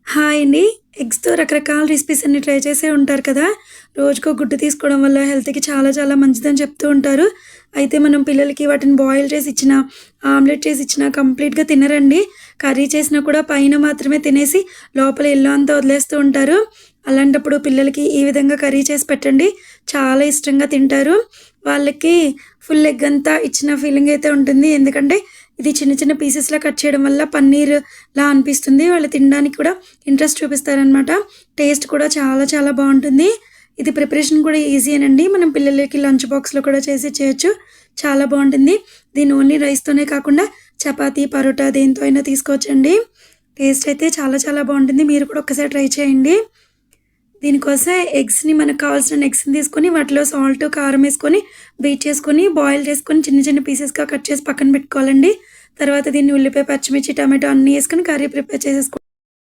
Hi అండి. ఎగ్స్‌తో రకరకాల recipes అన్ని ట్రై చేసే ఉంటారు కదా! రోజుకో గుడ్డు తీసుకోవడం వల్ల హెల్త్‌కి చాలా చాలా మంచిదని చెప్తూ ఉంటారు. అయితే మనం పిల్లలకి వాటిని బాయిల్ చేసి ఇచ్చినా, ఆమ్లెట్ చేసి ఇచ్చినా కంప్లీట్‌గా తినరండి. కర్రీ చేసినా కూడా పైన మాత్రమే తినేసి లోపల ఎల్లో అంతా వదిలేస్తూ ఉంటారు. అలాంటప్పుడు పిల్లలకి ఈ విధంగా కర్రీ చేసి పెట్టండి. చాలా ఇష్టంగా తింటారు. వాళ్ళకి ఫుల్ ఎగ్ అంతా ఇచ్చిన ఫీలింగ్ అయితే ఉంటుంది. ఎందుకంటే ఇది చిన్న చిన్న పీసెస్‌లా కట్ చేయడం వల్ల పన్నీర్‌లా అనిపిస్తుంది. వాళ్ళు తినడానికి కూడా ఇంట్రెస్ట్ చూపిస్తారనమాట. టేస్ట్ కూడా చాలా చాలా బావుంటుంది. ఇది ప్రిపరేషన్ కూడా ఈజీయేనండి. మనం పిల్లలకి లంచ్ బాక్స్‌లో కూడా చేసి ఇచ్చేయొచ్చు. చాలా బావుంటుంది. దీన్ని ఓన్లీ రైస్‌తోనే కాకుండా చపాతీ, పరోటా దేనితో అయినా తీసుకోవచ్చండి. టేస్ట్ అయితే చాలా చాలా బావుంటుంది. మీరు కూడా ఒక్కసారి ట్రై చేయండి. దీనికోసం మనకు కావాల్సిన ఎగ్స్‌ని తీసుకొని వాటిలో సాల్ట్, కారం ఏసుకొని, బీట్ చేసుకొని, బాయిల్ చేసుకొని చిన్న చిన్న పీసెస్‌గా కట్ చేసి పక్కన పెట్టుకోవాలండి. తర్వాత దీన్ని ఉల్లిపాయ, పచ్చిమిర్చి, టమాటో అన్నీ ఏసుకొని కర్రీ ప్రిపేర్ చేసేసుకో